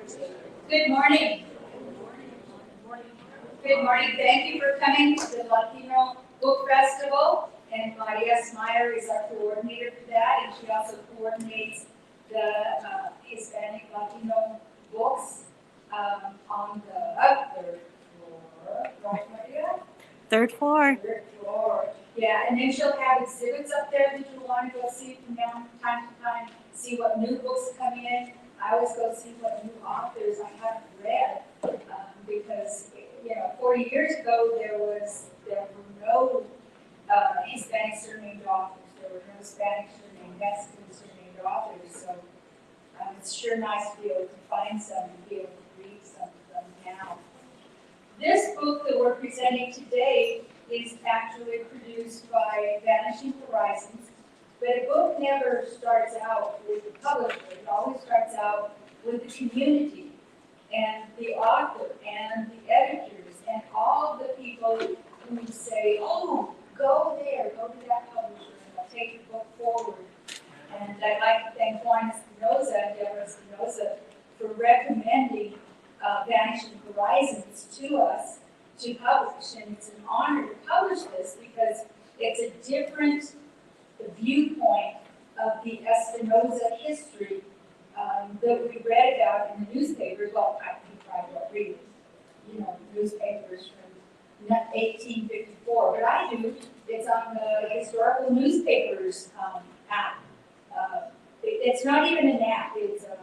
Good morning. Good morning. Thank you for coming to the Latino Book Festival. And Maria Smeyer is our coordinator for that, and she also coordinates the Hispanic Latino books on the third floor. Right, Maria? Third floor. Third floor. Yeah, and then she'll have exhibits up there that you'll want to go see from time to time, see what new books come in. I always go see what new authors I haven't read, because 40 years ago there were no Hispanic surnamed authors. There were no Spanish surnamed, Mexican surnamed authors. So it's sure nice to be able to find some and be able to read some of them now. This book that we're presenting today is actually produced by Vanishing Horizons, but a book never starts out with the publisher. It always starts out with the community and the author and the editors and all the people who say, oh, go there, go to that publisher, and they'll take the book forward. And I'd like to thank Juan Espinosa and Deborah Espinosa for recommending Vanishing Horizons to us to publish. And it's an honor to publish this because it's a different viewpoint of the Espinosa history that we read about in the newspapers. Well, you probably don't read, newspapers from 1854, but I do. It's on the historical newspapers app. It's not even an app, it's a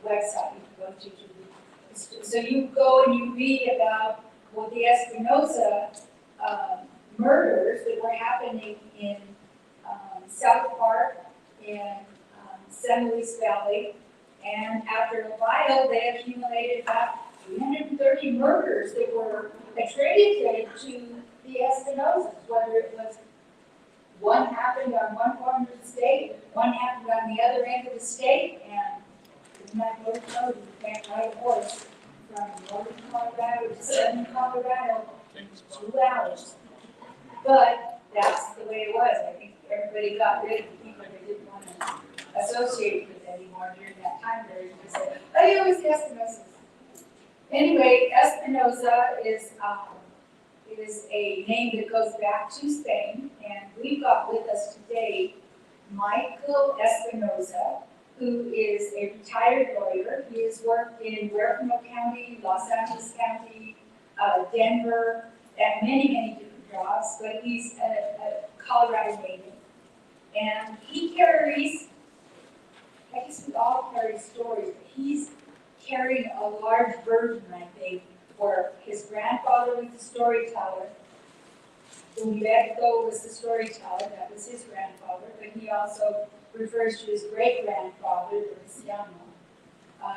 website you can go to. So you go and you read about the Espinosa murders that were happening in South Park and San Luis Valley, and after a while they accumulated about 330 murders that were attributed to the Espinosas, whether it was one happened on one corner of the state, one happened on the other end of the state, and isn't that both roads? You can't ride a horse from northern Colorado to southern Colorado in 2 hours. But that's the way it was. I think everybody got rid of the people they didn't want to associate with anymore during that time period. They said, oh, it was the Espinosas. Anyway, Espinosa is a name that goes back to Spain, and we've got with us today Michael Espinosa, who is a retired lawyer. He has worked in Huerfano County, Los Angeles County, Denver, at many different jobs, but he's a Colorado native. And he carries, I guess we all carry stories, but he's carrying a large burden, I think, where his grandfather was the storyteller. Humberto was the storyteller, that was his grandfather, but he also refers to his great-grandfather, Luciano.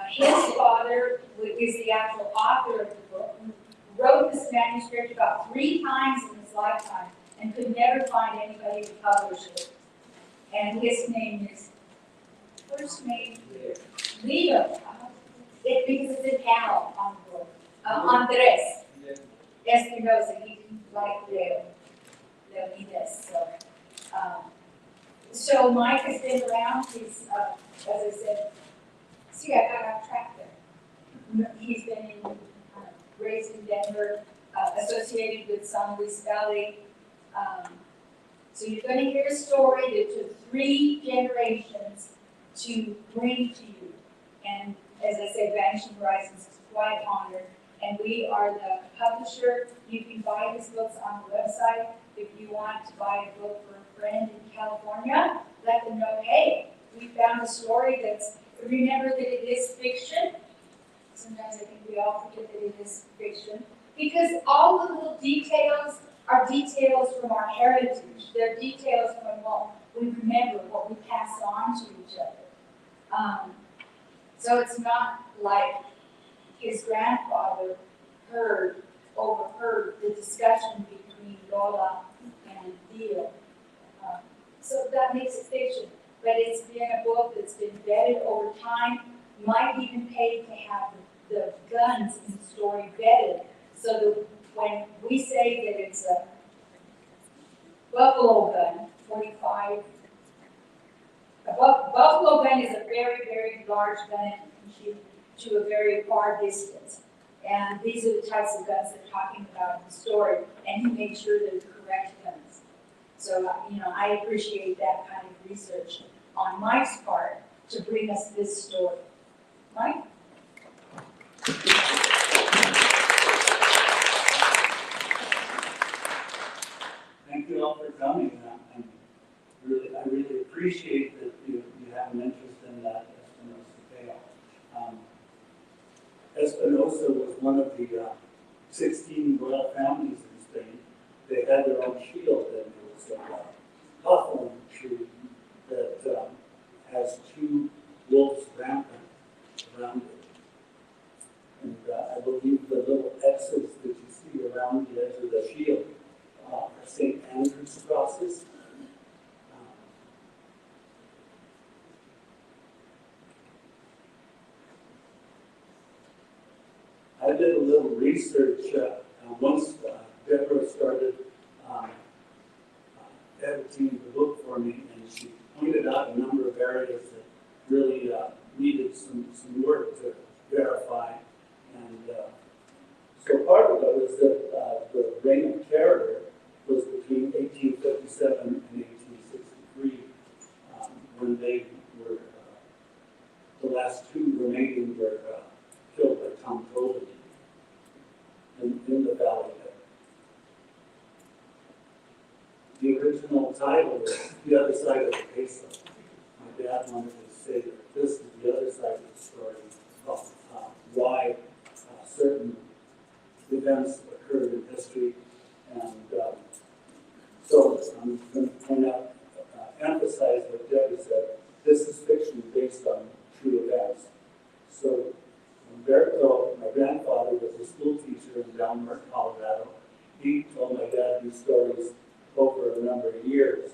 His father is the actual author of the book, who wrote this manuscript about 3 times in his lifetime and could never find anybody to publish it. And his name is, first name, Leo, because it's an L on the book. Andres Espinosa, he didn't like Leonidas. So Mike has been around. He's, as I said, see, I got off track there. He's been raised in Denver, associated with San Luis Valley. So you're going to hear a story that took 3 generations to bring to you. And as I said, Vanishing Horizons is quite honored. And we are the publisher. You can buy his books on the website. If you want to buy a book for a friend in California, let them know, hey, we found a story that's, remember that it is fiction. Sometimes I think we all forget that it is fiction. Because all the little details are details from our heritage. They're details from what we remember, what we pass on to each other. So it's not like his grandfather overheard the discussion between Lola and Theo. So that makes it fiction. But it's been a book that's been vetted over time. Might even paid to have the guns in the story vetted, so that when we say that it's a buffalo gun, 45, a buffalo gun is a very large gun and can shoot to a very far distance. And these are the types of guns they're talking about in the story, and he made sure they're the correct guns. So, I appreciate that kind of research on Mike's part to bring us this story. Mike? Thank you all for coming. I really appreciate that you have an interest in that Espinosa tale. Espinosa was one of the 16 royal families in Spain. They had their own shield, and it was a hawthorn tree that has two wolves rampant around it. And I believe the little X's that you see around the edge of the shield are St. Andrew's crosses. I did a little research once Deborah started editing the book for me, and she pointed out a number of areas that really needed some work to verify. And so part of it was that the reign of terror was between 1857 and 1863, when they were, the last two remaining were killed by Tom Tobin in the valley there. The original title was The Other Side of the Peso. My dad wanted to say that this is the other side of the story, about why certain events occurred in history. And so I'm going to point out, emphasize what Debbie said. This is fiction based on true events. So Humberto, my grandfather, was a school teacher in Delmar, Colorado. He told my dad these stories over a number of years.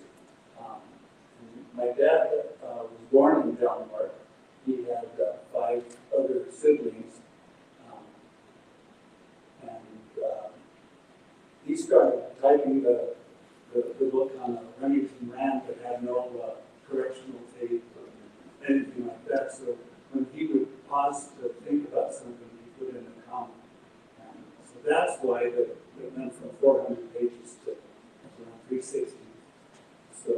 My dad was born in Delmar. He had 5 other siblings. He started typing the book on a Remington Rand that had no correctional tape or anything like that. So when he would pause to think about something, he put in a comment. So that's why it went from 400 pages to around 360. So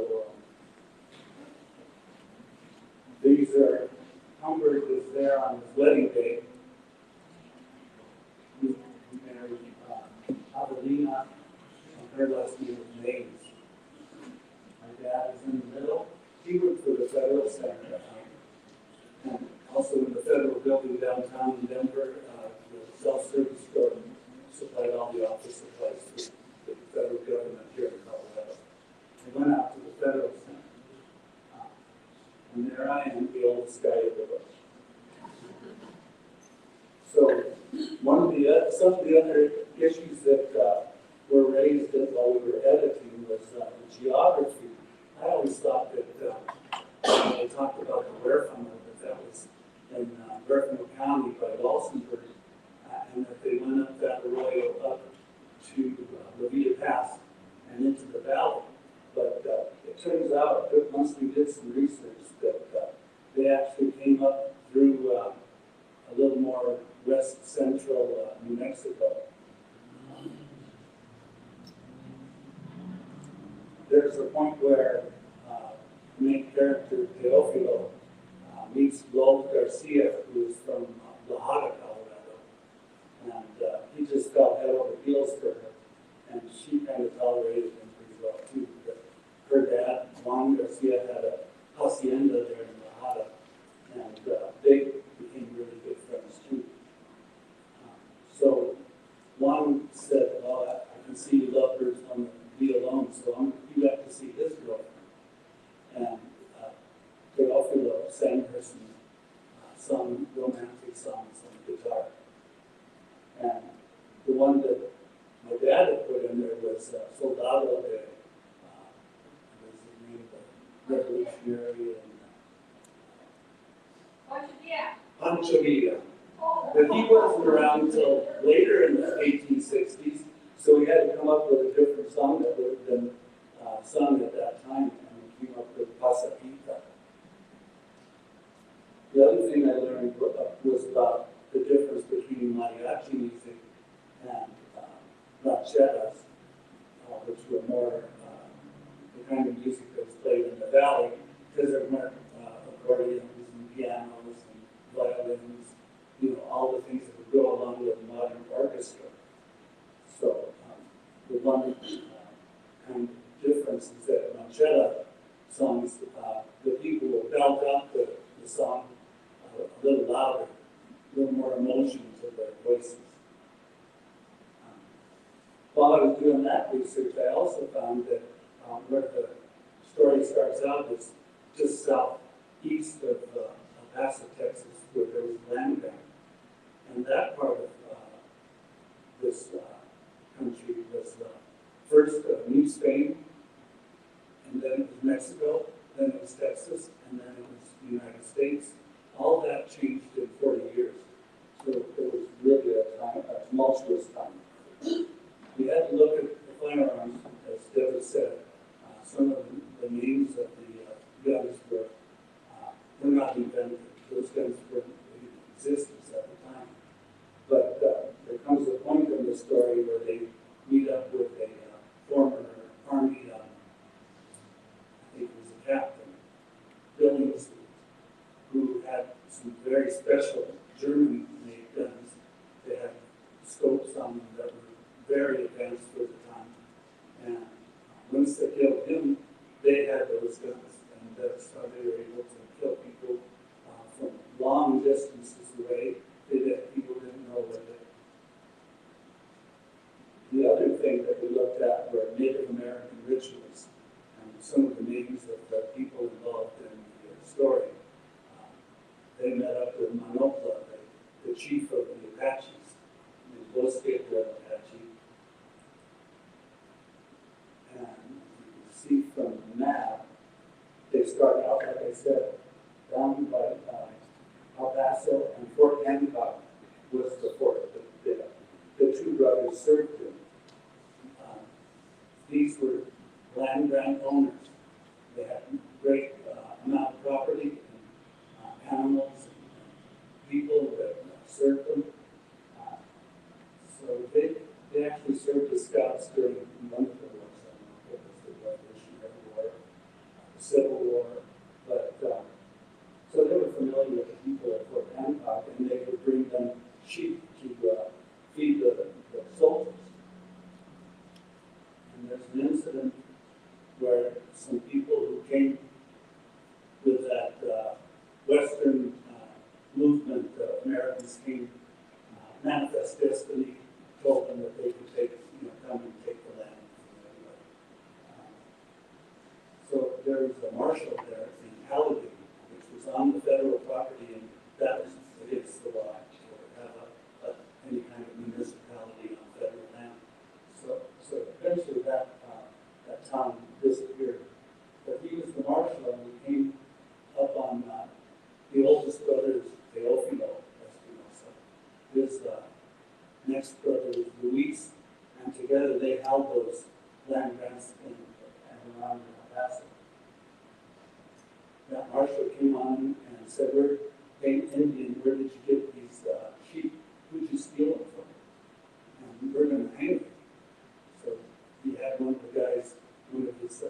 these are, Humbert was there on his wedding day. He married Avelina, and her last name was Mays. My dad is in the middle. He worked for the Federal Center at the time. And also in the federal building downtown in Denver, the self-service store supplied all the office supplies to the federal government here in Colorado. I went out to the Federal Center. And there I am, the oldest guy of the bunch. So some of the other issues that were raised while we were editing was the geography. I always thought that when they talked about the Huérfano, that was in Huérfano County by Walsenburg, and that they went up that arroyo up to La Villa Pass and into the valley. But it turns out that once we did some research that they actually came up through a little more west central New Mexico. There's a point where the main character, Teófilo, meets Lowell Garcia, who is from La Habra, Colorado. And he just fell head over heels for her. And she kind of tolerated him pretty well, too. But her dad, Juan Garcia, had a hacienda there in La Habra. And they became really good friends, too. So Juan said, well, I can see you lovebirds want to be alone, so you got to see his girlfriend. And Teófilo sang her some romantic songs on the guitar. And the one that my dad had put in there was Soldado de, was the name of the revolutionary, and Pancho Villa. But he wasn't around until later in the 1860s, so we had to come up with a different song that would have been sung at that time, and we came up with Pasapita. The other thing I learned was about the difference between mariachi music and rancheras, which were more the kind of music that was played in the valley, because there weren't accordions and pianos and violins, all the things that would go along with a modern orchestra. So the one kind of difference is that ranchera songs, the people will belt out the song a little louder, a little more emotion to their voices. While I was doing that research, I also found that where the story starts out is just southeast of El Paso, Texas, where there was land grant. And that part of this country was first New Spain, and then it was Mexico, then it was Texas, and then it was the United States. All that changed in 40 years. So it was really a tumultuous time. We had to look at the firearms, as Deborah said. Some of the names of the guns were not invented. Those guns weren't in existence at the time. But there comes a point in the story where they meet up with a former Army, I think it was a captain, Billings, who had some very special German-made guns. They had scopes on them that were very advanced for the time. And once they killed him, they had those guns, and that's how they were able to kill people from long distances away. People didn't know where they. The other thing that we looked at were Native American rituals, and some of the names of the people involved in the story. They met up with Manopla, the chief of the Apaches, the Bosque Apache. And you can see from the map, they start out, like I said, down by El Paso, and Fort Hancock was the fort that the two brothers served in. These were land grant owners. They had great amount of property and animals and people that served them. So they actually served as scouts during one of the wars. I don't know if it was the Revolutionary War, the Civil War, but so they were familiar with the people at Fort Hancock, and they would bring them sheep to feed the soldiers. And there's an incident where some people who came with that Western movement, Americans came, Manifest Destiny, told them that they could come and take the land from everybody. So there was a marshal there in Allegheny, which was on the federal property, and that was against the law to have any kind of municipality on federal land. So eventually that town disappeared. But he was the marshal, and we came up on the oldest brother's Teofilo Espinosa. His next brother was Luis, and together they held those land grants in and around El Paso. That marshal came on and said, "We're Indian, where did you get these sheep? Who'd you steal them from? And we're going to hang them." So he had one of the guys, one of his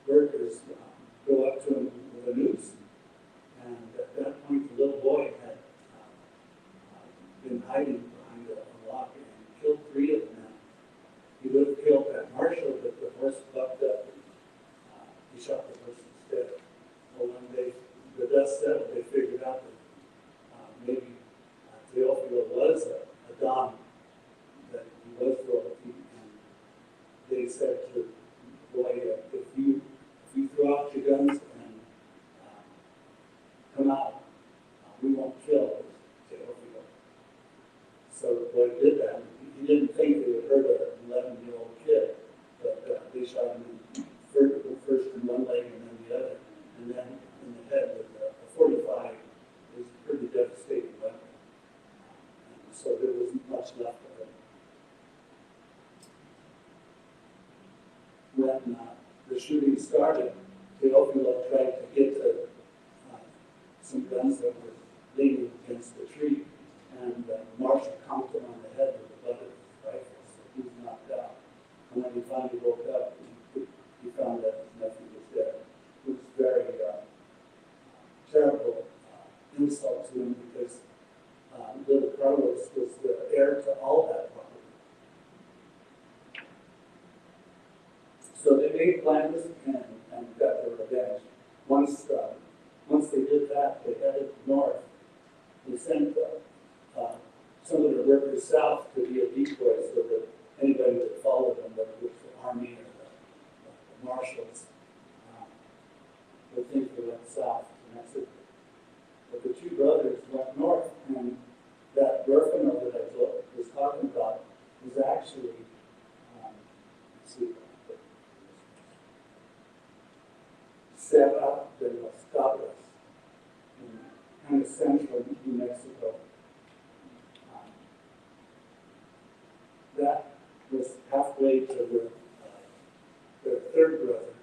workers, go up to him with a noose. And at that point, the little boy had been hiding behind a rock and killed 3 of the men. He would have killed that marshal, but the horse bucked up and he shot the horse instead. Well, when the dust settled, they figured out that maybe Teofilo was a Don, that he was royalty, and they said to the boy, if you throw out your guns and come out, we won't kill Teofilo. So the boy did that. He didn't think they would hurt an 11-year-old kid, but they shot him first in one leg and then the other, and then in the head with a 45. It was a pretty devastating weapon. And so there wasn't much left of it. When the shooting started, Teofilo tried to get to some guns that were leaning against the tree, and Marshall conked him on the head with the butt of his rifle, so he was knocked out. And when he finally woke up, he found that his nephew was dead. It was very terrible insult to him because little Carlos was the heir to all that property. So they made plans and got their revenge. Once they did that, they headed north. They sent some of their workers south to be a decoy so that anybody that followed them, whether it was the army or the marshals, would think they went south to Mexico. But the two brothers went north, and that Burfino that I was talking about was actually, let's see, Serra de las Cabras, in kind of central New Mexico. That was halfway to their third brother,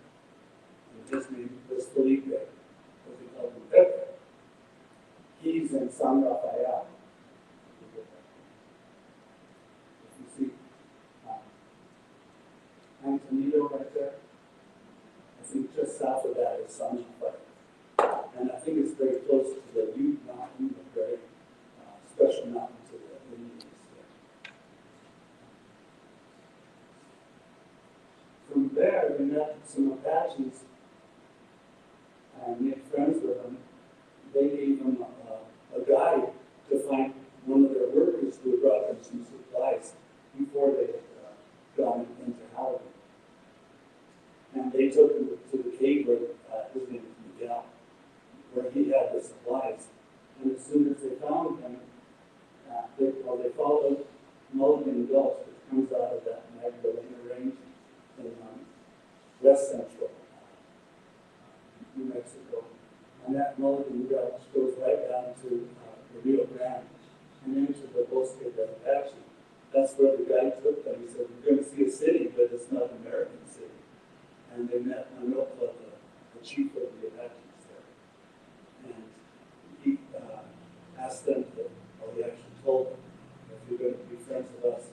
and his name was Felipe, what they called him Pepe. He's in San Rafael. If you see Antonio right there, I think just south of that is San Rafael. And I think it's very close to the Ute Mountain, a very special mountain to the Indians there. From there, we met some Apaches and made friends with them. They gave them a guide to find one of their workers who had brought them some supplies before they had gone into Halloween. And they took him to the cave where his name was Miguel, where he had the supplies. And as soon as they found him, they followed Mulligan Gulch, which comes out of that Magdalena Range in west central New Mexico. And that Mulligan Gulch goes right down to the Rio Grande and into the Bosque de Apache. That's where the guy took them. He said, "We're going to see a city, but it's not an American city." And they met Manuel, the chief of the Apaches there. And he asked them or he actually told them, if you're going to be friends with us,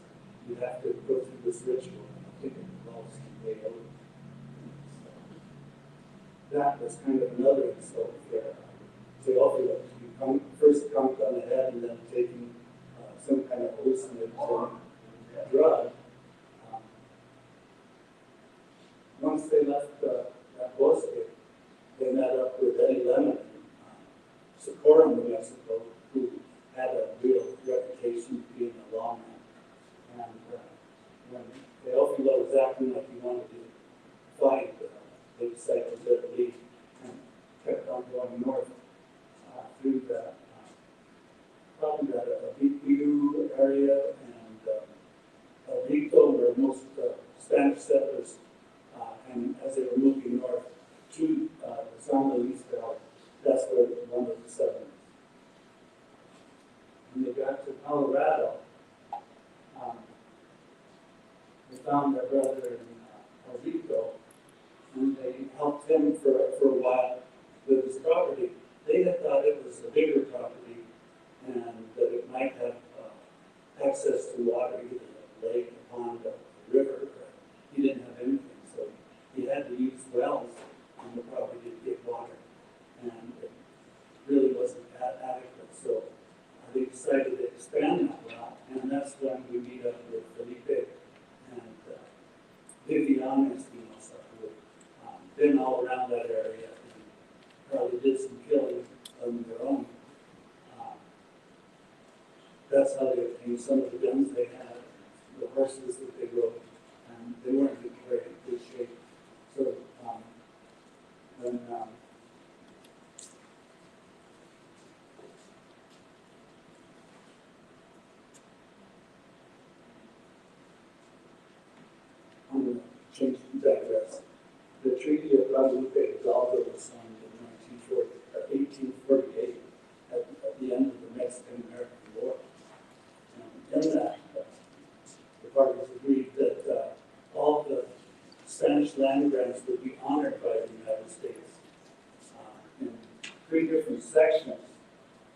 you have to go through this ritual. And I think it involves some way over. So that was kind of another insult there. Theophilus, you first conked on the head and then taking some kind of hallucinogen drug. Once they left that bosque, they met up with Eddie Lemon in Socorro, New Mexico, who had a real reputation for being a lawman. And when Teofilo was acting like he wanted to fight, they decided to leave and kept on going north through that, probably that Abiquiu area and Rito, where most Spanish settlers, and as they were moving north to the San Luis Valley, that's where one of the settlements. When they got to Colorado, they found their brother in Rito, and they helped him for a while with his property. They had thought it was a bigger property and that it might have access to water, either a lake, a pond, a river. He didn't have anything, so he had to use wells on the property to get water, and it really wasn't adequate. So they decided to expand that well, and that's when we meet up with Felipe and Vivian Espinosa, who had been all around that area and probably did some killing on their own. That's how they obtained some of the guns they had, the horses that they rode, and they weren't in very good shape. So when I'm going to change to digress. The Treaty of Guadalupe Hidalgo was signed in 1848 at the end of the Mexican-American War. And in that, the parties agreed that all the Spanish land grants would be honored by the United States in three different sections.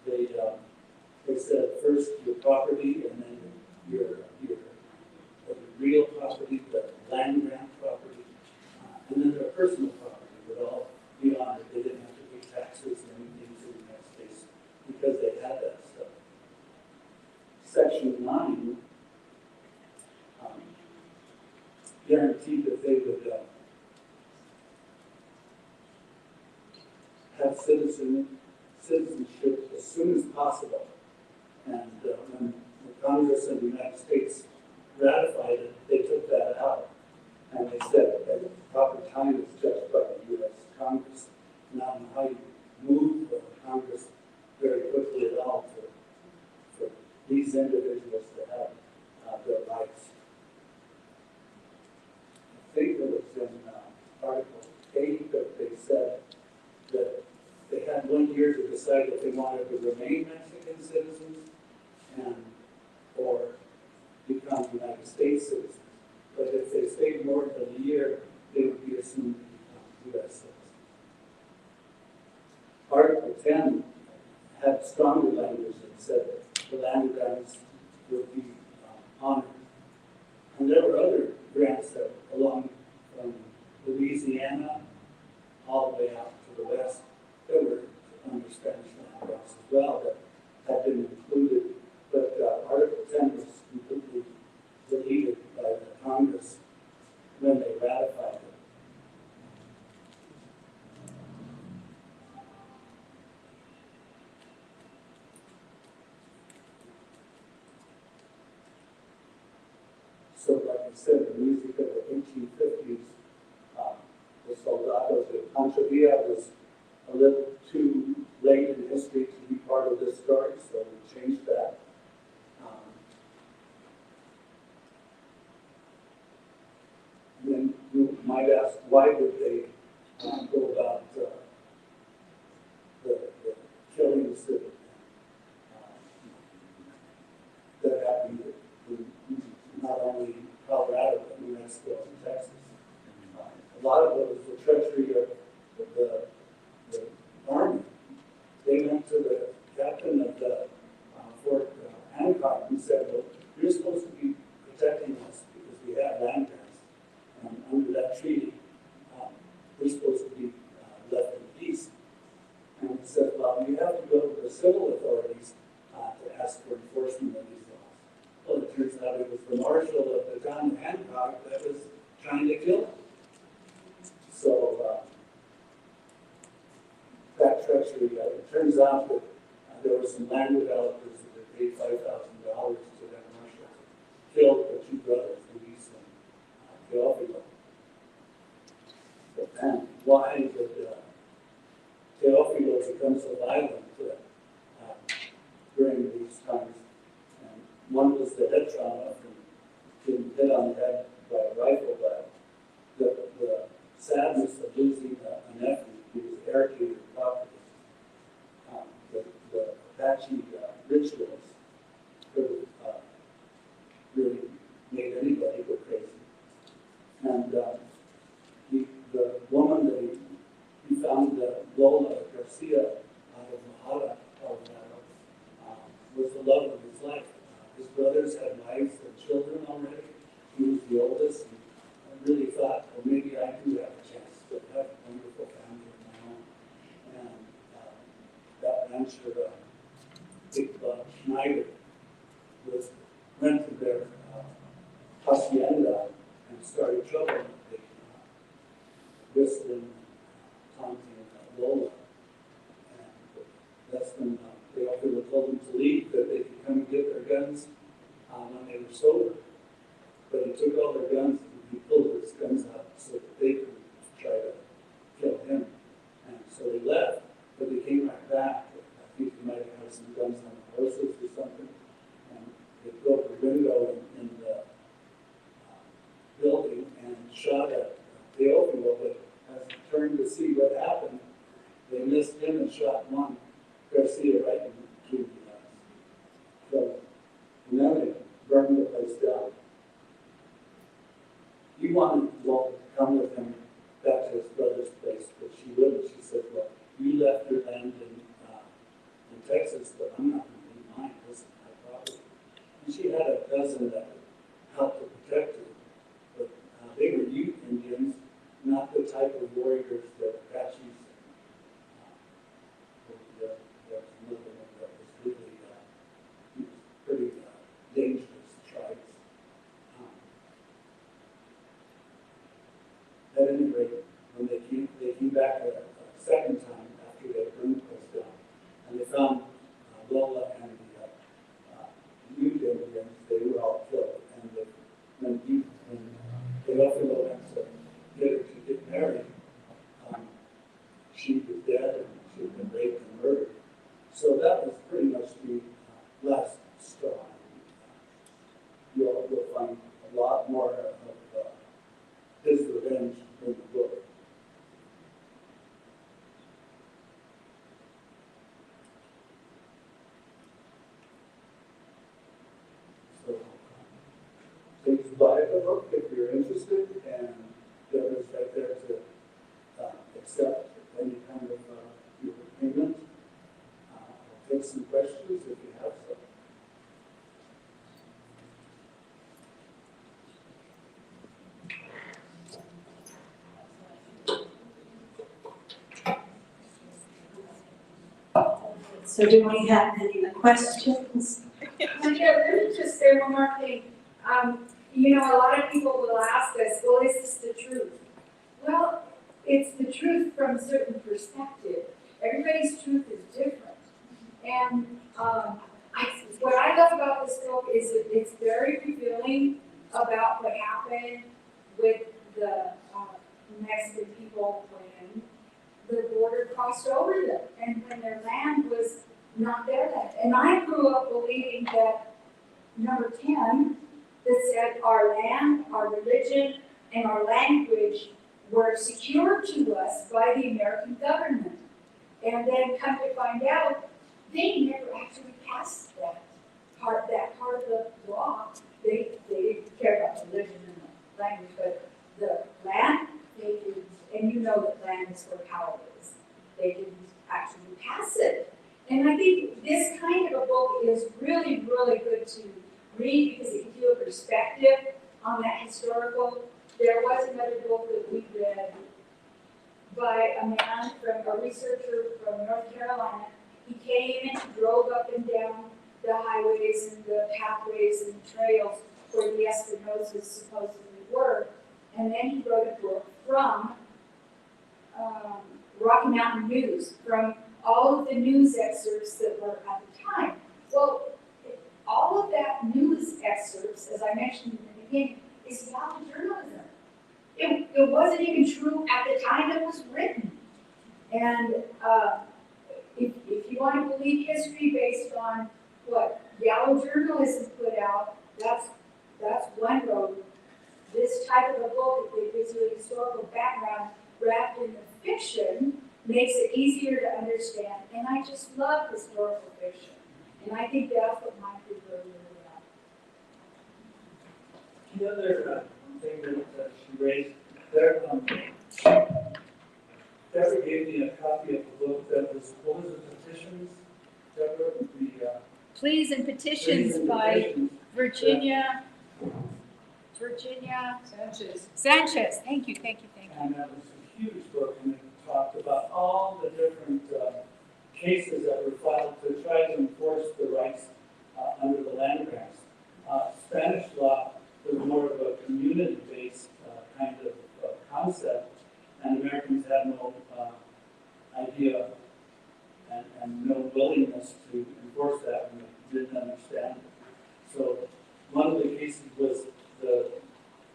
They said first your property, and then your real property, the land grant property, and then their personal property would all be on it. They didn't have to pay taxes or anything to the United States because they had that stuff. Section 9 guaranteed that they would have citizenship as soon as possible. And when the Congress and the United States ratified it, they took that out. And they said that the proper time is judged by the U.S. Congress. And I don't know how you move Congress very quickly at all for these individuals to have their rights. I think it was in Article 8 that they said that they had 1 year to decide if they wanted to remain Mexican citizens or become United States citizens. But if they stayed more than a year, they would be assumed to become U.S. citizens. Article 10 had stronger language that said that the land grants would be honored. And there were other grants that along from Louisiana all the way out to the west that were under Spanish land grants as well that had been included. But Article 10 was completely deleted by the Congress when they ratified it. So, like I said, the music of the 1850s, the Soldados de Pancho Villa was a little too late in history to be part of this story, so we changed that. And then you might ask, why would they go about the killings that happened in not only Colorado, but New Mexico and Texas? A lot of it was the treachery of the Army. They went to the captain of the Fort Hancock and said, well, you're supposed to be protecting us because we have land grants. And under that treaty, we're supposed to be left in peace. And he said, well, you have to go to the civil authorities to ask for enforcement of these laws. Well, it turns out it was the marshal of the town of Hancock that was trying to kill him. So that treachery, it turns out that there were some land developers that paid $5,000 to that marshal, killed the two brothers, Luis and Teofilo. But then, why did Teofilo become so violent during these times? And one was the head trauma from getting hit on the head by a rifle blast. The sadness of losing a nephew who was heir to your property. The Apache rituals could have really made anybody go crazy. And the woman that he found, Lola Garcia, out of Mahara, Colorado, was the love of his life. His brothers had wives and children already. He was the oldest. And I really thought, well, maybe I do have a chance to have a wonderful family of my own. And that rancher, Big Bob Schneider, went to their hacienda and started trouble. Whistling, taunting Lola. And that's when they often told them to leave, that they could come and get their guns when they were sober. But he took all their guns and he pulled his guns out so that they could try to kill him. And so they left, but they came right back. I think they might have had some guns on the horses or something. And they broke the window in the building and shot at Teofilo, but as they turned to see what happened, they missed him and shot one Garcia right in between the eyes. So, and then they burned the place down. He wanted Lola to come with him back to his brother's place, but she wouldn't. She said, well, you left your land in type of warriors that Apaches, there was another one that was really, he was pretty dangerous tribes. At any rate, when they came back a second time after their group was done, and they found Lola and the Ute Indians, they were all killed, and when they offered Lola to get her to get married, she was dead and she had been raped and murdered. So that was pretty much the last straw. You'll find a lot more of his revenge in the book. So please buy the book if you're interested, and Deborah's right there to accept any kind of your payment. I'll take some questions if you have some. So do we have any questions? Yeah, let me just say one more thing. You know, a lot of people will ask us, well, is this the truth? Well, it's the truth from a certain perspective. Everybody's truth is different. And what I love about this book is it's very revealing about what happened with the Mexican people when the border crossed over them and when their land was not their land. And I grew up believing that number 10 that said our land, our religion, and our language were secured to us by the American government. And then come to find out, they never actually passed that part of the law. They didn't care about the religion and the language, but the land, they didn't, and you know that land is where power is. They didn't actually pass it. And I think this kind of a book is really, really good to read because it gives you a perspective on that historical. There was another book that we read by a man, a researcher from North Carolina. He came and drove up and down the highways and the pathways and the trails where the Espinosas supposedly were. And then he wrote a book from Rocky Mountain News, from all of the news excerpts that were at the time. Well, all of that news excerpts, as I mentioned in the beginning, is valid journalism. It wasn't even true at the time it was written. And if you want to believe history based on what yellow journalism put out, that's one road. This type of a book that gives you a historical background wrapped in the fiction makes it easier to understand. And I just love historical fiction. And I think that's what my people are really about. The other thing that she raised there, Deborah gave me a copy of the book that was, what was the petitions? Deborah, Pleas and Petitions by Virginia Sanchez. Thank you. And that was a huge book, and it talked about all the different cases that were filed to try to enforce the rights under the land grants. Spanish law was more of a community-based kind of concept, and Americans had no idea and no willingness to enforce that, and they didn't understand it. So one of the cases was the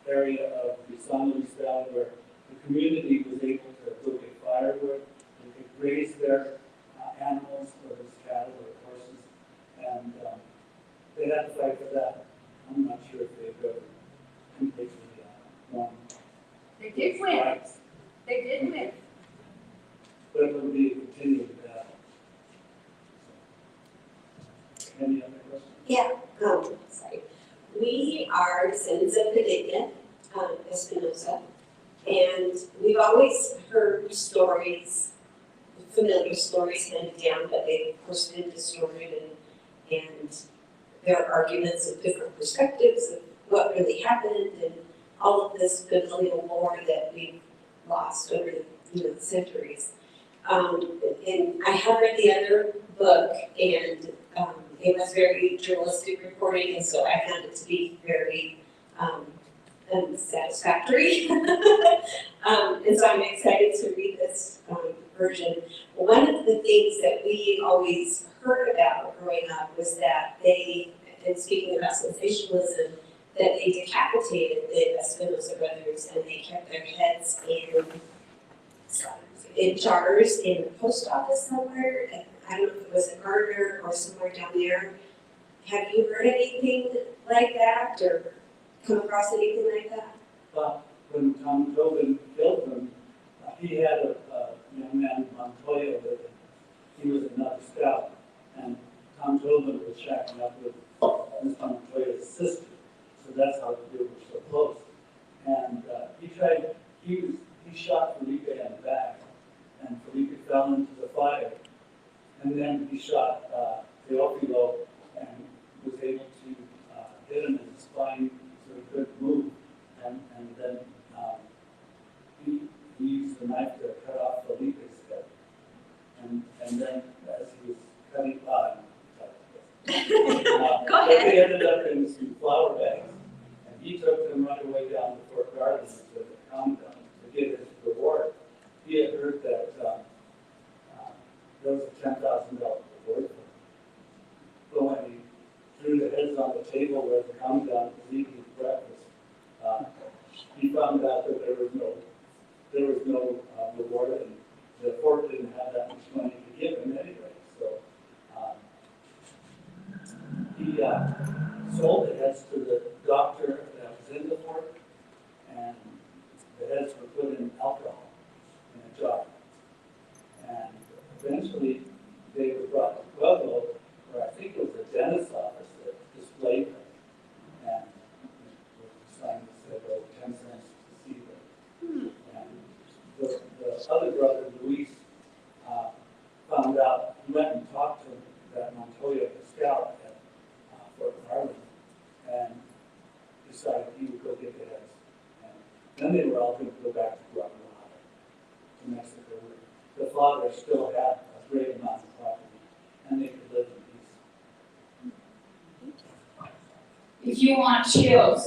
area of the San Luis Valley where the community was able to go get firewood, they could graze their animals, whether it's cattle or horses, and they had to fight for that. I'm not sure if they've ever completely won. They did win. Rights. They did win. But it would be a continued battle. Any other questions? Yeah, sorry. We are descendants of Padilla, Espinosa, and we've always heard stories, familiar stories handed down, but they've of course been distorted, and there are arguments of different perspectives of what really happened and all of this familial lore that we've lost over the centuries. And I have read the other book, and it was very journalistic reporting, and so I found it to be very unsatisfactory. And so I'm excited to read this version. One of the things that we always heard about growing up was that they, and speaking about sensationalism, that they decapitated the Espinosa brothers and they kept their heads in jars in the post office somewhere. And I don't know if it was at Gardner or somewhere down there. Have you heard anything like that or come across anything like that? But when Tom Tobin killed them, he had a young man, Montoya, with him. He was another scout, and Tom Tobin was shacking up with Ms. Montoya's sister, so that's how they were so close. And he shot Felipe in the back, and Felipe fell into the fire. And then he shot Teofilo and was able to hit him in the spine so he couldn't move. And then he used the knife to cut off Felipe's head. And then as he was cutting, Go ahead. they ended up in some flour bags. And he took them right away down to Fort Gardens to the commandant to get his reward. He had heard that there was a $10,000 reward for him. But when he threw the heads on the table where the commandant was eating his breakfast, he found out that there was no reward, and the fort didn't have that much money to give him anyway. So he sold the heads to the doctor that was in the fort, and the heads were put in alcohol in a jar. And eventually they were brought to Pueblo, where I think it was a dentist's office that displayed them. And with the sign that said, oh, 10 cents to see them. And the other brother, Luis, found out, he went and talked to that Montoya scout at Fort Garland and decided he would go get the heads. And then they were all going to go back to Guatemala, to Mexico, where the father still had a great amount of property, and they could live in peace. If you want chills,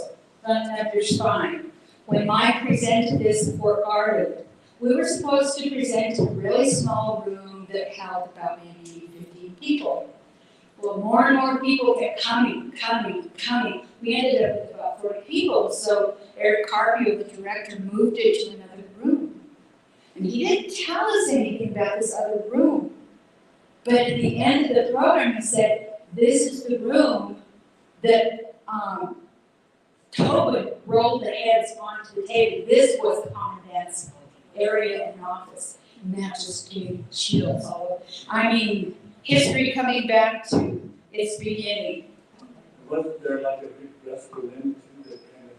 run up your spine. When Mike presented this at Fort Garland, we were supposed to present a really small room that held about maybe 15 people. Well, more and more people kept coming. We ended up with about 40 people, so Eric Carpio, the director, moved it to another room. And he didn't tell us anything about this other room. But at the end of the program, he said, this is the room that Tobin rolled the heads onto the table. This was the commandant's area and office. And that just gave me chills all over. I mean, history coming back to its beginning. Wasn't there like a big gust of wind too that kind of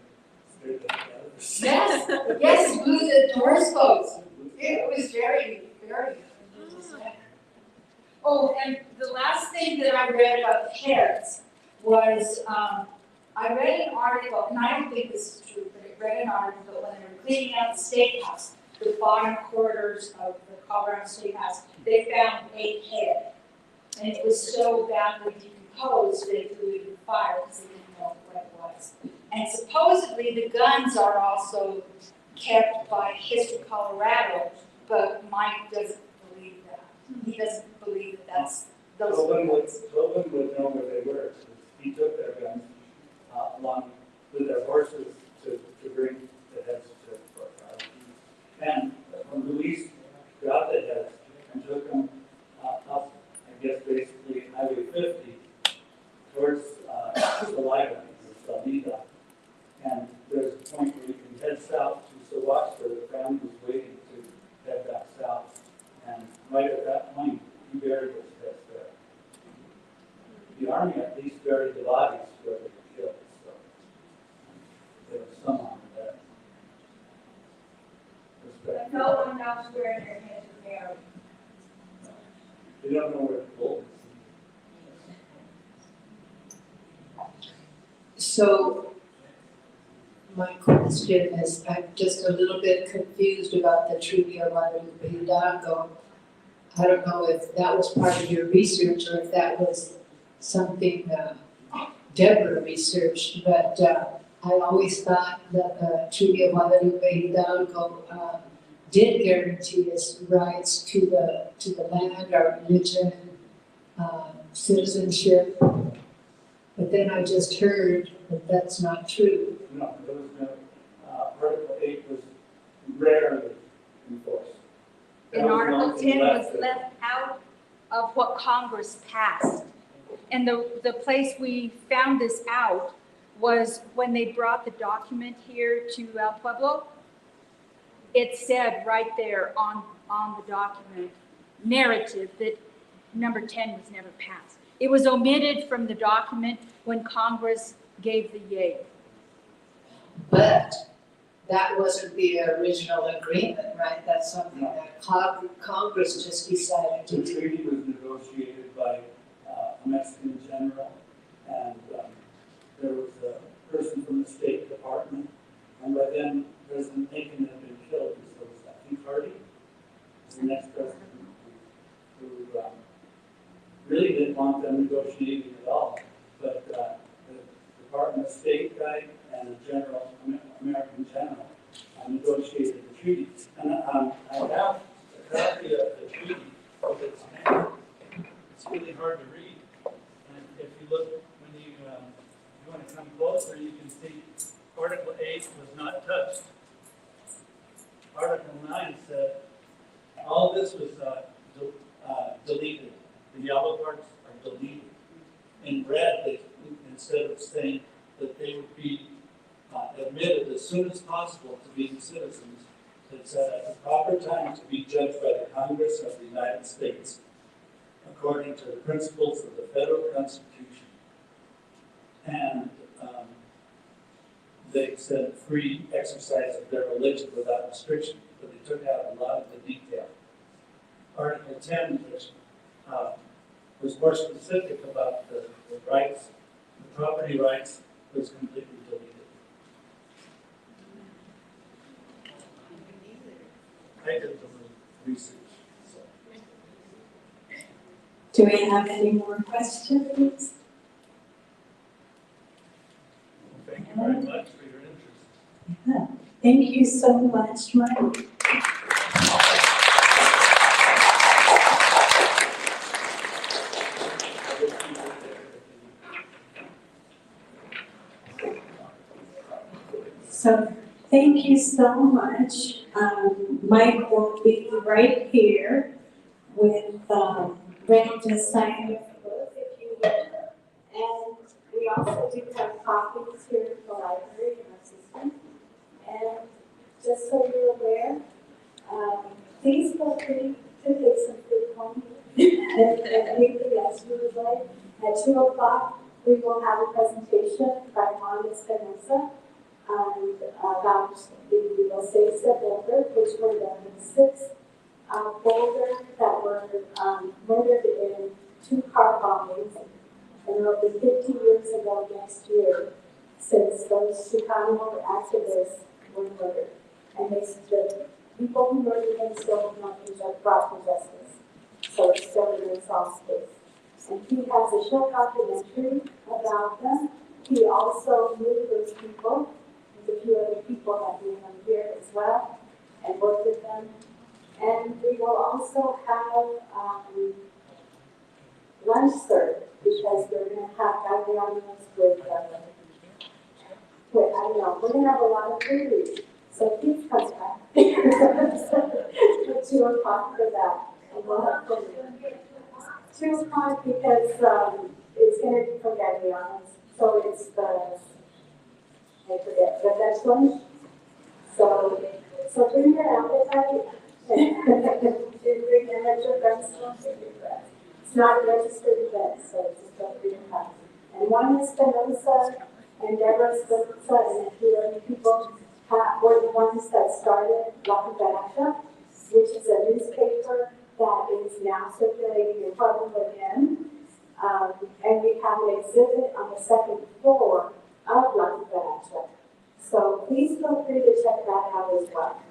scared the hell out of us? Yes, blew the doors closed. It was very, very. Oh, and the last thing that I read about the heads was, I read an article, and I don't think this is true, but I read an article when they were cleaning out the steakhouse, the bottom corridors of the Colorado Steakhouse, they found a head. And it was so badly decomposed, they threw it in the fire because they didn't know what it was. And supposedly the guns are also kept by History Colorado, but Mike doesn't believe that. He doesn't believe that that's those Tobin guns. would know where they were. He took their guns along with their horses to bring the heads to Fort Garland. And when Luis got the heads and took them up, I guess basically Highway 50 towards Salida, or Salida. And there's a point where you can head south to Sahuax, where the family was waiting to head back south. And right at that point, he buried his heads there. The Army at least buried the bodies where they were killed, so there was some honor there. But no one knows where their heads are buried. They don't know where the gold is. So my question is, I'm just a little bit confused about the Treaty of Guadalupe Hidalgo. I don't know if that was part of your research or if that was something Deborah researched, but I always thought that the Treaty of Guadalupe Hidalgo did guarantee us rights to the land, our religion, citizenship. But then I just heard that that's not true. No, there was no, Article 8 was rarely enforced. That And was Article one thing 10 was that- left out of what Congress passed. And the place we found this out was when they brought the document here to El Pueblo. It said right there on the document, narrative, that number 10 was never passed. It was omitted from the document when Congress gave the yay. But that wasn't the original agreement, right? That's something that Congress just decided to The do. treaty was negotiated by a Mexican general, and there was a person from the State Department, and by then President Lincoln had been killed, and so was, I think, Hardy, was the next president, who really didn't want them negotiating at all. But the Department of State guy and a general, American general, negotiated the treaty. And I have a copy of the treaty of its name. It's really hard to read. And if you look, when you want to come closer, you can see Article 8 was not touched. Article 9 said all this was deleted. The yellow parts are deleted. In red, instead of saying that they would be admitted as soon as possible to being citizens, it said at the proper time to be judged by the Congress of the United States, according to the principles of the federal Constitution. And they said free exercise of their religion without restriction, but they took out a lot of the detail. Article 10, which was more specific about the rights, the property rights, was completely deleted. I did the research, so. Do we have any more questions? Thank you very much for your interest. Yeah. Thank you so much, Mike. So thank you so much. Mike will be right here with ready to sign your book if you will. And we also do have copies here at the library in our system. And just so you're aware, please feel free to take some food home and anything else you would like. At 2 o'clock, we will have a presentation by Juan Espinosa about the Osesa Boulder, which were the 6 boulders that were murdered in 2 car bombings. And it'll be 50 years ago next year since those Chicano activists were murdered. And the people who murdered them still have not been brought to justice. So it's still in their soft space. And he has a short documentary about them. He also knew those people. There's a few other people that knew them here as well and worked with them. And we will also have lunch served because we're going to have Gaglianos with, I don't know, we're going to have a lot of food. So please come back at 2 o'clock for that. And we'll have dinner. 2 o'clock because it's going to be from Gaglianos. So it's I forget, the next one. So bring your appetite. Bring your extra friends. It's not a registered event, so it's just up for your house. And Juan Espinosa and Deborah Espinosa and a few other people were the ones that started La Cucaracha, which is a newspaper that is now circulating in public again. And we have an exhibit on the 2nd floor of La Cucaracha. So please feel free to check that out as well.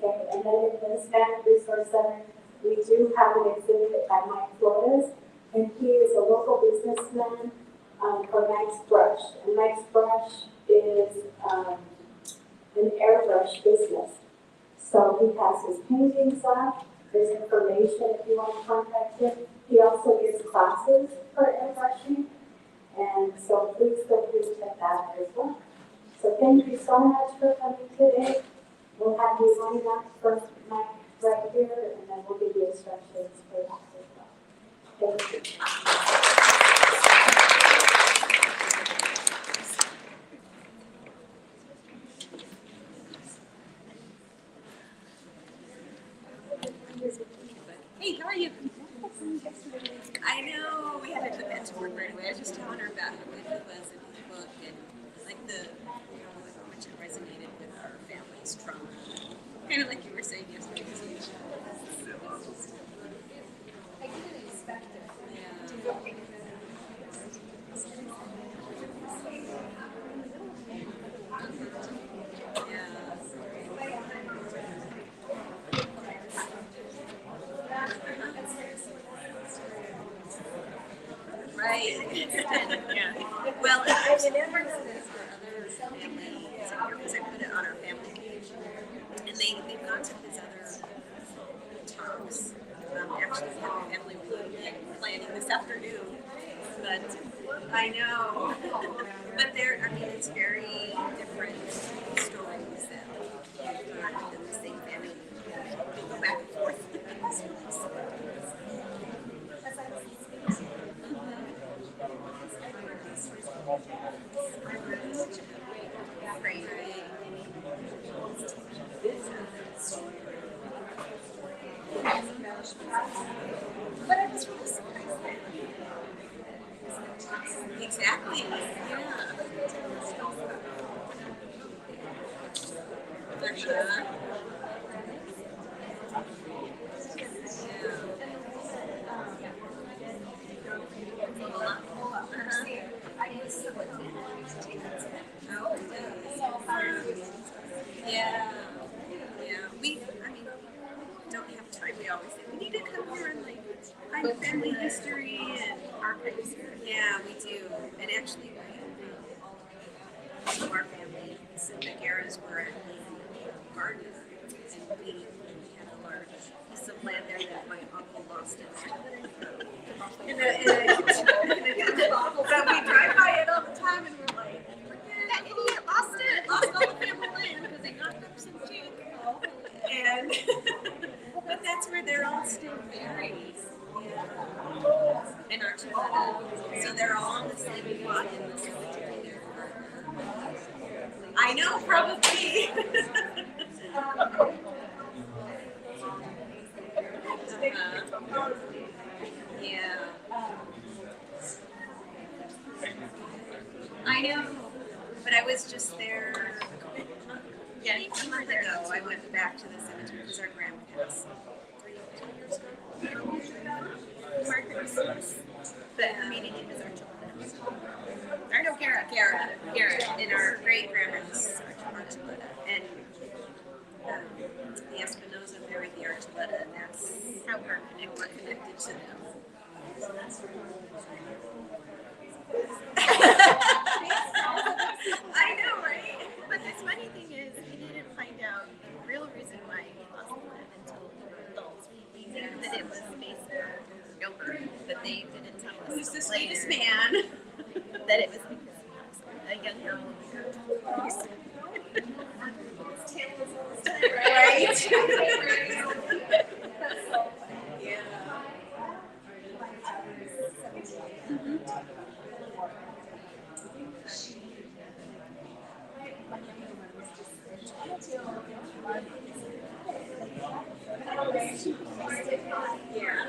Okay, and then in the Hispanic Resource Center, we do have an exhibit by Mike Flores, and he is a local businessman for Mike's Brush. And Mike's Brush is an airbrush business. So he has his paintings up, there's information if you want to contact him. He also gives classes for airbrushing, and so please feel free to check that out as well. So thank you so much for coming today. We'll have you line up first, Mike, right here, and then we'll give you instructions for that as well. Thank you. Hey, how are you? I know, we had to put that to work right away. I was just telling her about how good he was in his book and like how much it resonated with our family's trauma. Kind of like you were saying yesterday. I didn't expect it. Right. Yeah. Well, I've never done this for other families because I put it on our family page, and they've gone to his other talks. Actually, we have a family reunion planning this afternoon, but I know. But it's very different stories that within the same family. They go back and forth. But I was really surprised that. Exactly. Yeah. For sure. Yeah. We don't have time. We always say we need to come here and find family history and archives. Yeah, we do. And actually, all of our family, the Guerras were at the garden, and we had a large piece of land there that my uncle lost it. But we drive by it all the time, and we're like, that idiot lost it, lost all the family land because they knocked up some chick. And but that's where they're all still buried. Yeah. In Archuleta. So they're all on the same plot in the cemetery there. I know, probably. Yeah. I know. But I was just there. Yeah, a month ago, I went back to the cemetery because our grandparents 3 years ago. Mark Christmas. But her maiden name is Archuleta. Or no, Garrett. And our great grandma's Archuleta. And the Espinosa married the Archuleta, and that's how we're connected to them. I know, right? But the funny thing is, we didn't find out the real reason why he lost the land until we were adults. We knew that it was based on yogurt, but they didn't tell us. Who's the sweetest man? That it was because a young girl was hurt. Right? Yeah.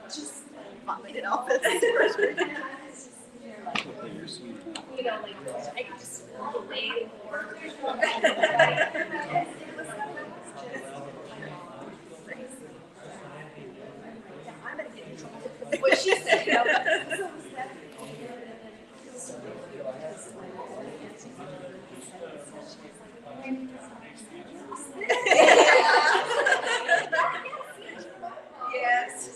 Just vomited off it. You know, like, I could just pull away more. I'm gonna get in trouble. What she said, you know. Yes.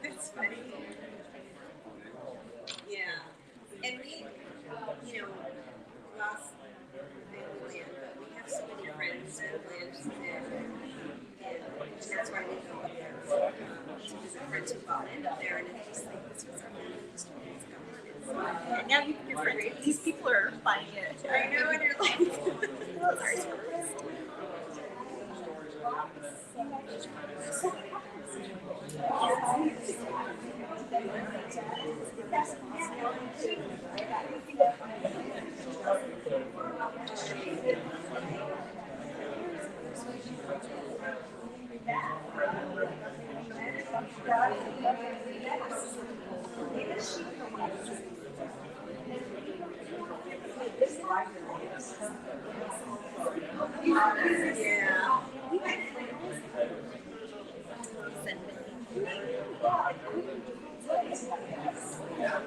That's funny. Yeah. And we, you know, lost family land, but we have so many friends and land and that's why we go up there. To visit friends who bought it up there, and it's just like, this was our family history. It's gone. And now you're friends with these people are buying it. I know, and you're like, well, it's ours first. Yeah.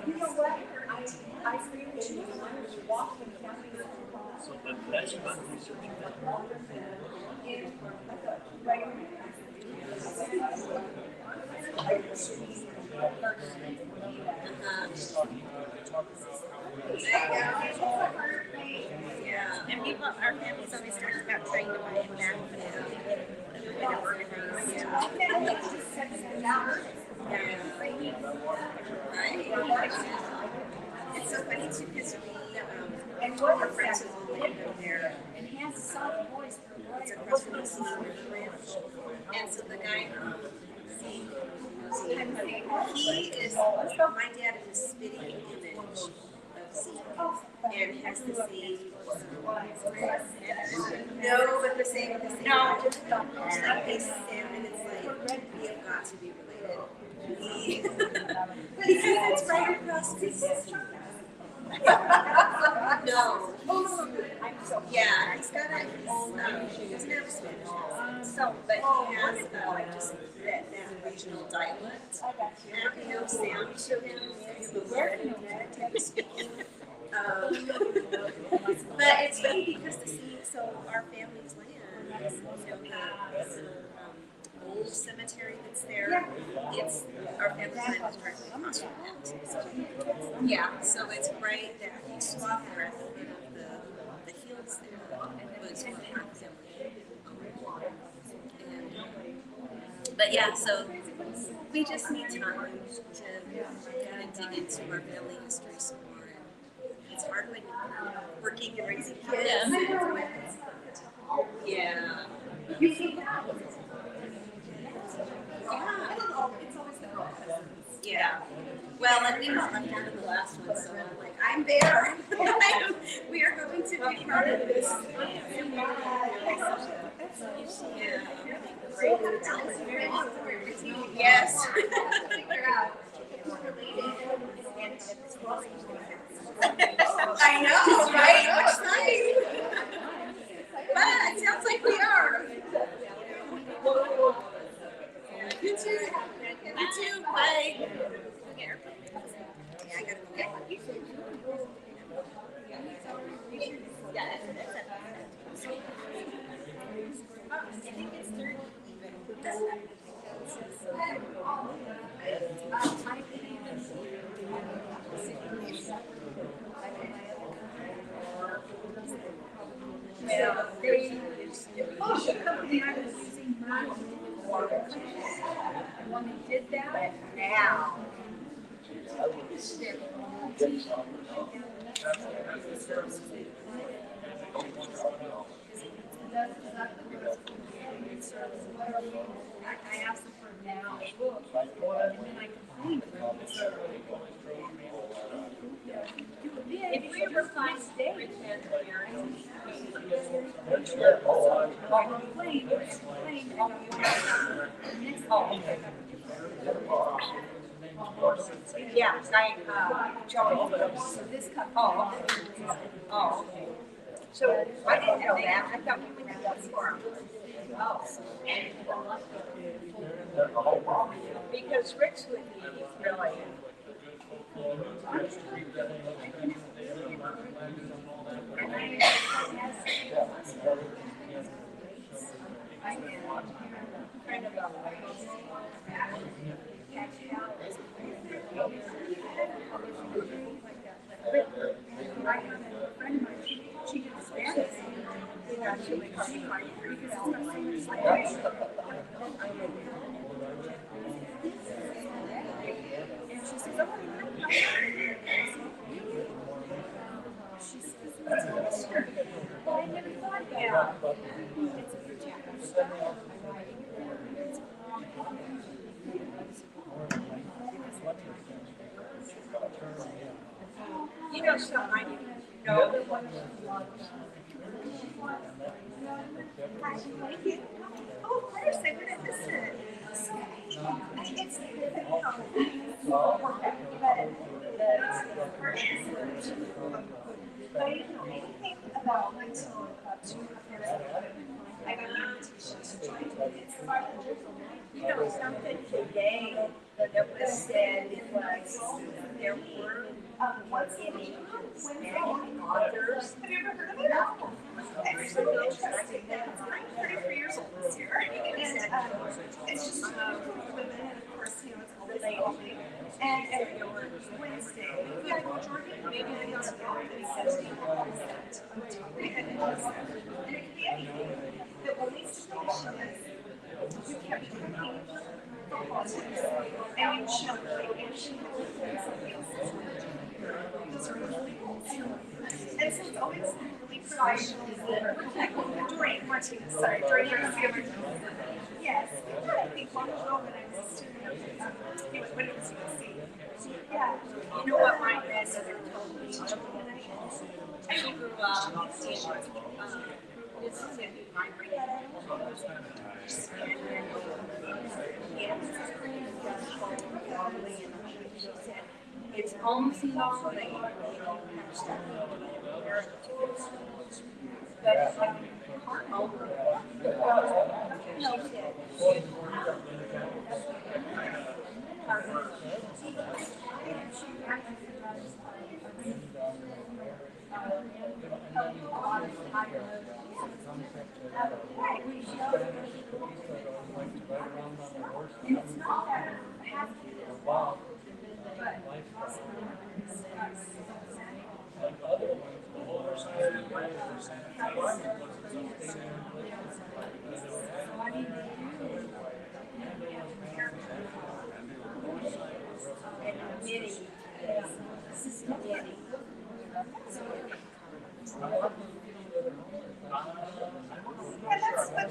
You know what? I agree with you. Walking down So that's fun researching that. Yeah, and people, our families always talk about trying to buy it back, but it's kind of organized. Right. It's so funny too because we and we're friends with the land over there, and he has a soft voice. It's across from the sea ranch, and so the guy he is my dad is a spitting image of sea, and has the same. No, but the same. No, just don't. It's like they stand, and it's like we have got to be related. But he says it's right across the sea. No. Yeah, he's got a, he doesn't have a Spanish accent, but he has just that regional dialect. And no sound to him, that type of speaking. But it's funny because the sea, so our family's land, you know, the old cemetery that's there, it's, our family's land is directly across from that. So, yeah, so it's right there, you swap there at the end of the fields there, was where our family owned. But yeah, so we just need time to kind of dig into our family history some more. It's hard when you're working and raising kids. Yeah. Yeah. Well, and we got left out of the last one, so I'm like, I'm there. We are going to be part of this. Yes. I know, right? Which side? But it sounds like we are. You too. You too. Bye. Yeah, I gotta go get one. Yeah, that's it. I think it's 30 even. Well, the company I was using mine when they did that, now I asked them for now, and then I complained. If we ever find state, Yeah, Joey. this cup. Oh, okay. So I didn't know that. I thought we would do that for him. Oh. Because Rick's would be really. Kind of a. I have a friend of mine, she did Spanish. We actually she might because it's not so much like and she says, oh, she says, it's sure. But I never thought about it. It's a projector. You know something I didn't know. Oh, of course, I would have listened. So, it's but I didn't know anything about until about 2 years ago. I got an invitation to join it's 500. You know something today that was said was there were any Hispanic authors. Have you ever heard of it? It's really interesting. I'm 33 years old this year. And it's just women, and of course, you know, it's always evolving. And every Wednesday, we had a majority, maybe I got a lot, and he says, you know, all set on the top of my head, and it could be anything. The only situation is, you can't be cooking for politics, and you shouldn't and she has something else. Those are really rules. And so it's always really professional during Martinez, sorry, during Thanksgiving. Yes, I think long ago when I was a student, when it was USC. Yeah. You know what my grandmother told me? She grew up in Mississippi. My grandmother was she said, it's almost lonely. You don't have stuff. But over. She said, It's not that I have to do this, but yeah, that's what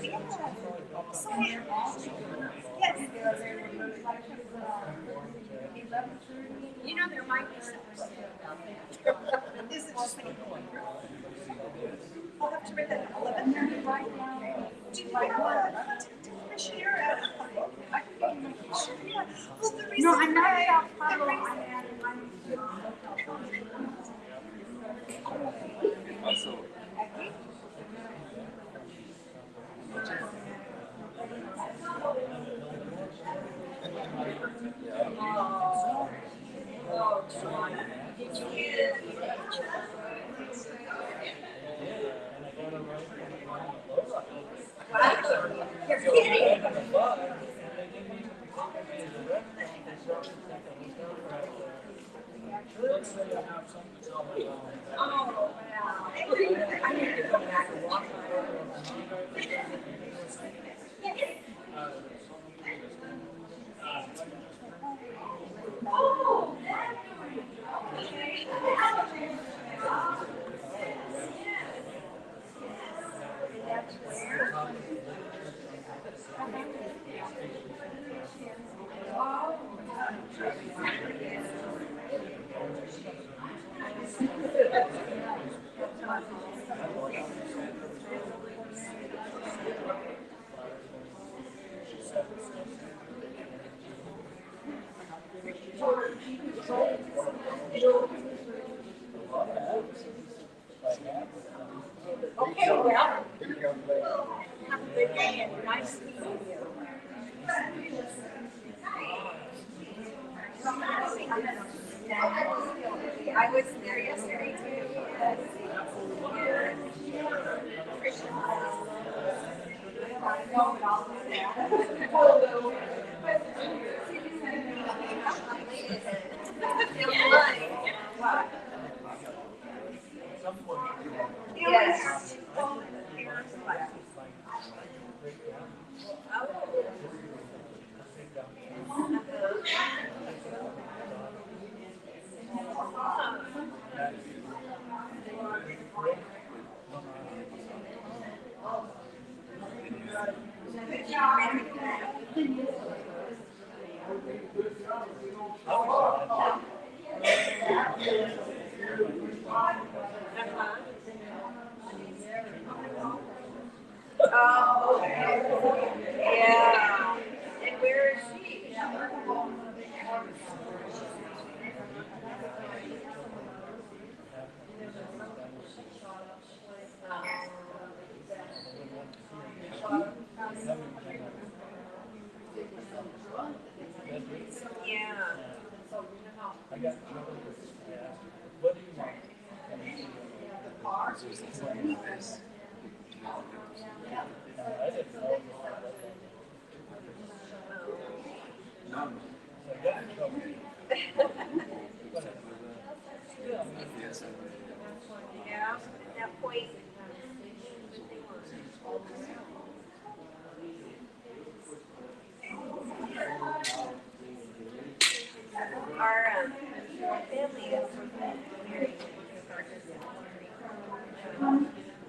we have. So, yes. you know, there might be something about that. Is it just like I'll have to read that at 11:30 right now. Do you like what? I share it. I can give you my share. Yeah. Well, the reason No, I'm not why about the follow. reason- Oh, John, did you hear? Wow, you're kidding. Oh, wow. I need to go back and walk Oh, that's Okay, well, have a good day and nice meeting you. I was there yesterday too. Yes. Yes. Oh, yeah. And where is she? Yeah. Yeah, at that point. Our family is very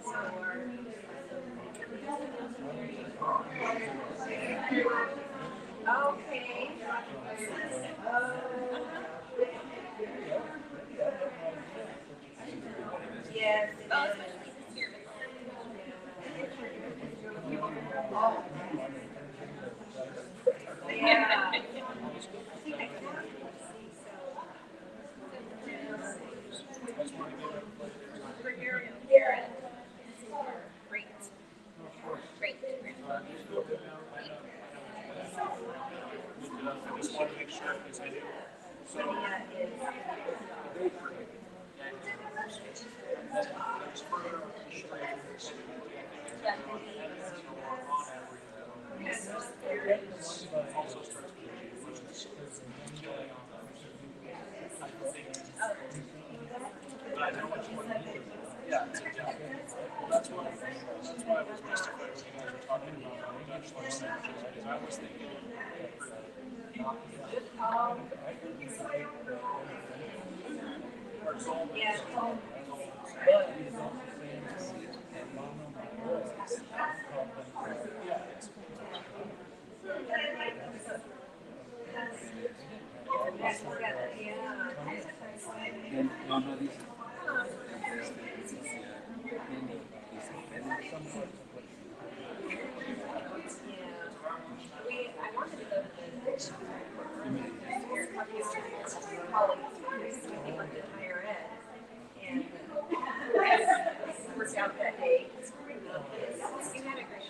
so our okay. Yes. Yeah. Garrett. Great. Great. I just want to make sure because I do. So, also starts but I know what you want to do. Yeah, it's a that's why I was mystified when you guys were talking about Dutch lunch sandwiches because I was thinking I wanted to go to the college in higher ed, and worked out that day. You had a great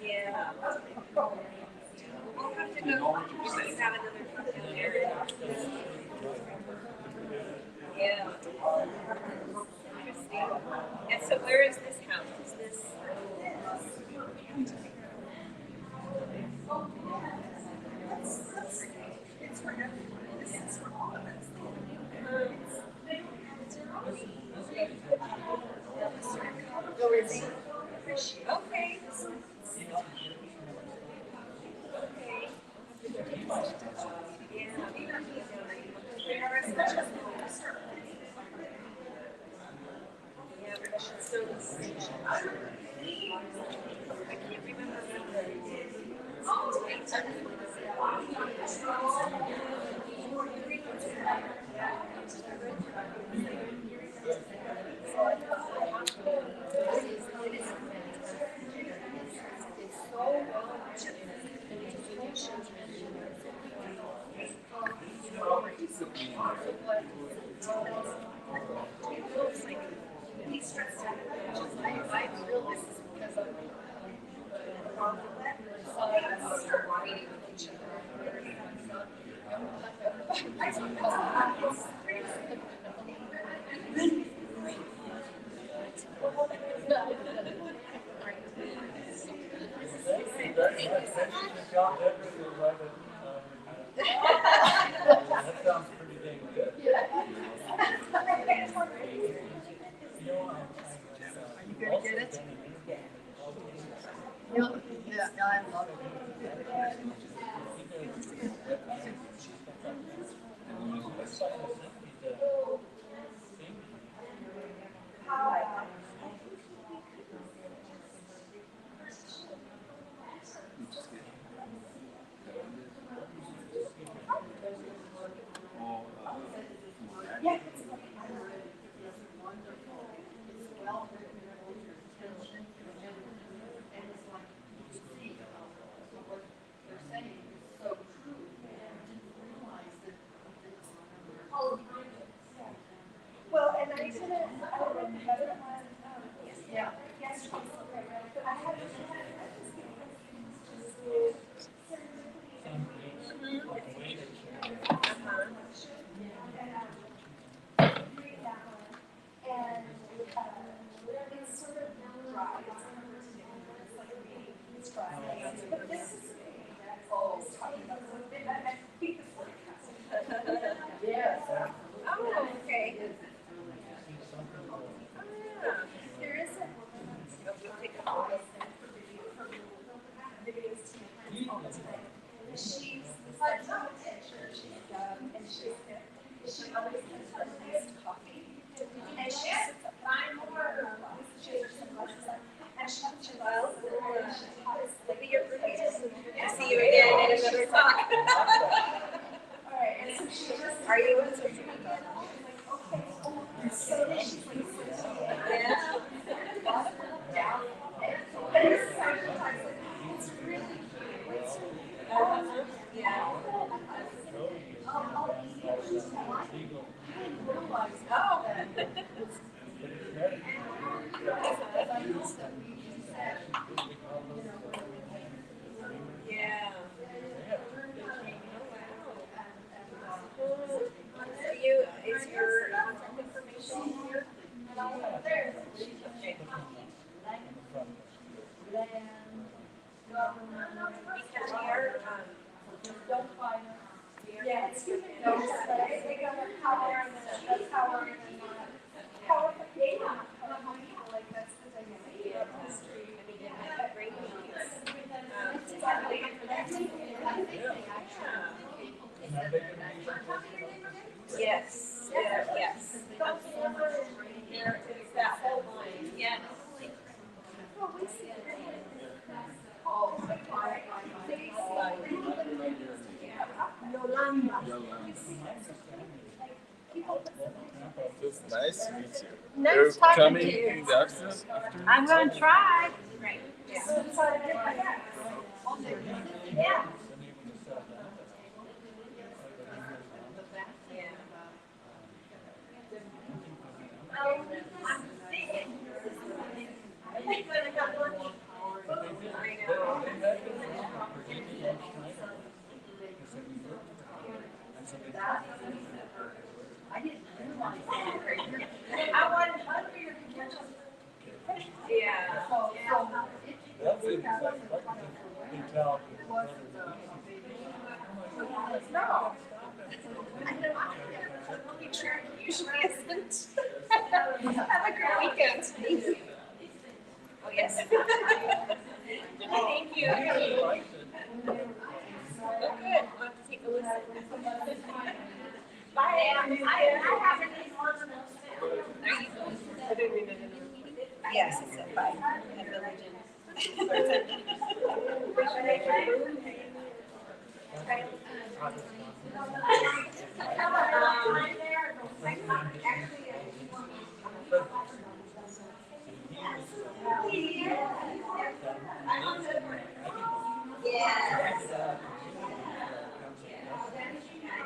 Yeah. We'll have to go must have another truck down there. Yeah. Interesting. And so where is this house? Is this? It's for everyone. It's for all of us. Okay. I can't remember. He's stressed out. I feel this is because of meeting with each That sounds pretty dang good. Are you gonna get it? Yeah, I love it. Well, and I didn't, I don't know, another one, yeah, yes, but I had. And, it's sort of dry, it's like it's dry, but this is, oh, talking about, I think it's like. Yes. Oh, okay. There is a she's like not a teacher, and she always has her iced coffee. And she sits up 9 more she has some glasses on, and she smiles and she talks like you're great. See you again in another talk. Alright, and so she just Are you in social I'm like, okay, so then she's like, Yeah. down. But it's sometimes it's really cute. Yeah. I'll eat it. I didn't realize Oh. Yeah. So you, is your contact information here? There. Okay. Because we are, Don't find them. Yeah, it's good. No, they got a power and a power and a power. Yeah. Like that's the thing. History. I mean, you have great meetings. Yes, yes. It's that whole line, yeah. It's nice to meet you. Nice You're talking coming to you. in the afternoon? I'm gonna try. Right, yeah. Yeah. I wanted hungrier. Yeah. That's it. They tell No. I know, usually isn't. Have a great weekend. Thank you. Oh, yes. Thank you. Oh, good. We'll have to take a listen. Bye. I haven't eaten more than those. Are you going? I didn't mean to. Yes, it's at 5 at Village Inn.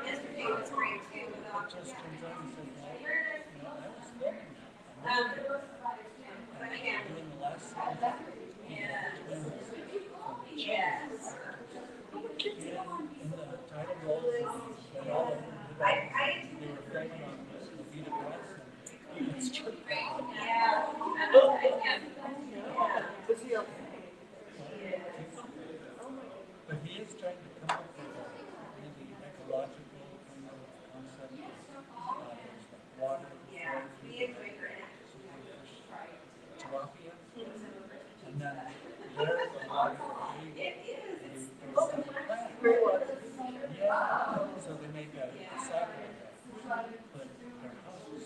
Yesterday was great too. Yes. in the title roles and all of them. They were filming on the Vita Press. It's true. Yeah. Was he okay? But he is trying to come up with a really ecological kind of concept of water. Yeah. Me and Quaker Tilapia. And then there's a lot of yeah, so they make a sack but their house.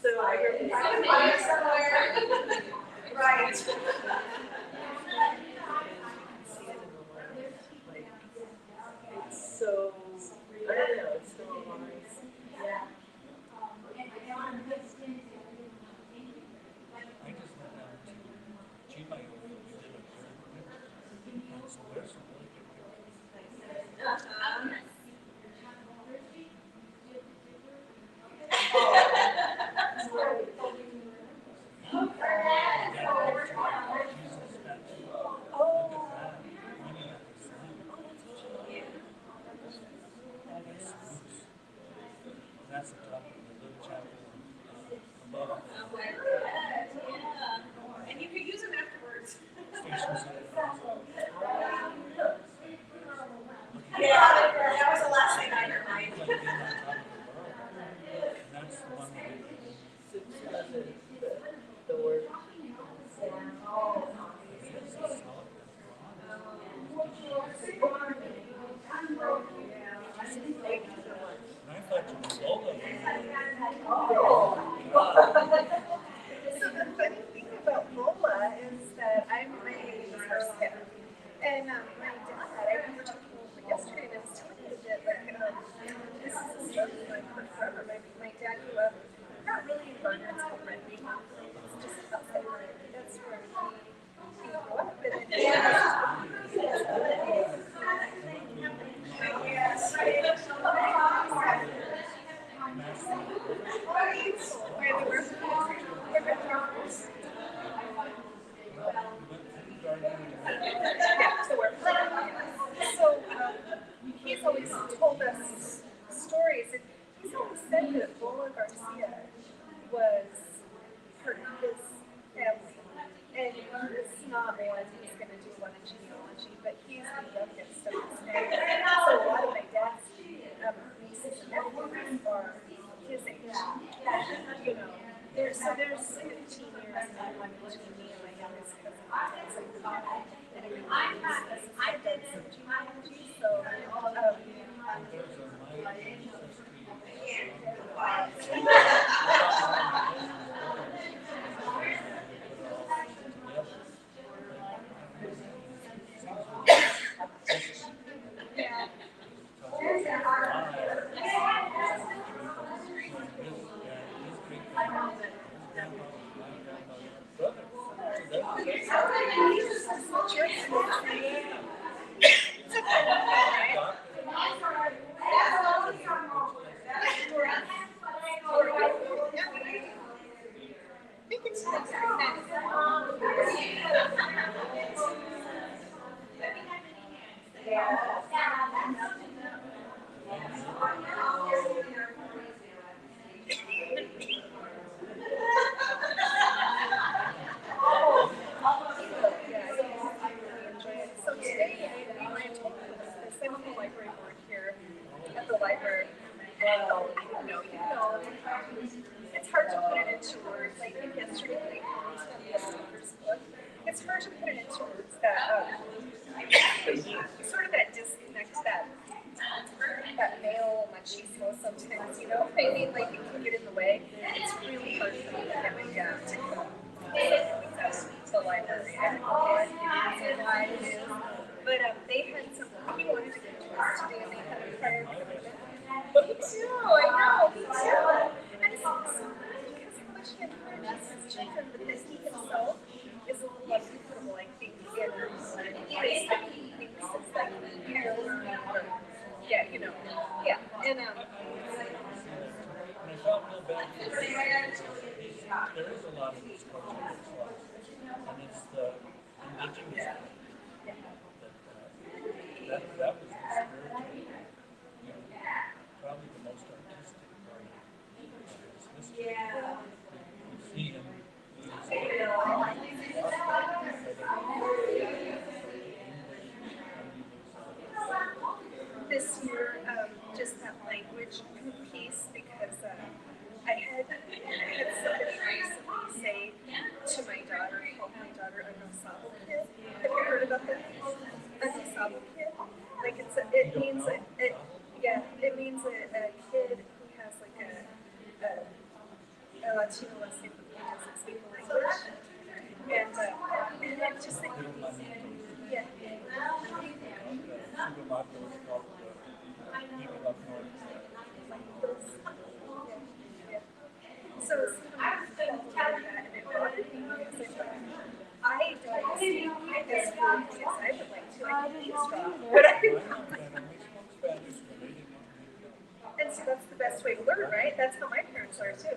So I somewhere. Right. So, I don't know, it's still alive. Yeah. I just went down to Chima. We did a very and so there's some really good pictures. That's the top of the little chapel above And you could use them afterwards. stations. Yeah, that was the last thing I heard. Like being on top of the world. And that's the one that The word. and I thought you were Lola. So the funny thing about Lola is that I'm raised Mexican. And my dad, I remember talking over yesterday and I was telling him that this is a story that I've heard forever. My dad grew up not really in Vernon, it's called Red Wing. It's just outside Vernon. That's where he grew up. And so he's always told us stories, and he's always said that Lola Garcia was part of his family. And he's not one who's going to do a lot of genealogy, but he's the youngest of his family. So a lot of my dad's nieces and nephews are his age. You know, there's 15 years between me and my youngest cousin. I've done some genealogy, so So today, I told this, I'm on the library board here at the library. Well, it's hard to put it into words. I think yesterday when I was on the author's book, it's hard to put it into words that sort of that disconnect, that male machismo sometimes, you know? I mean, like it can get in the way. It's really hard for me to get my dad to come to the library. I don't know why it is. But they had some, he wanted to get to us today and they had a prior commitment. Me too, I know, me too. And it's so funny because how much he encourages his children, but then he himself is a little uncomfortable, I think, in place that he thinks it's like, yeah, you know, yeah. And And I felt real bad for him. There is a lot of this culture that's lost, and it's the indigenous that was the spiritual, you know, probably the most artistic part of his history. You see him this year, just that language piece, because I had somebody recently say to my daughter, called my daughter a nosable kid. Have you heard about that? A nosable kid? Like it means it means a kid who has like a Latino last name who doesn't speak the language. And I'm just like, yeah. So it's that, and it bothered me because I don't speak this word because I would like to. I can be strong, but and so that's the best way to learn, right? That's how my parents are too.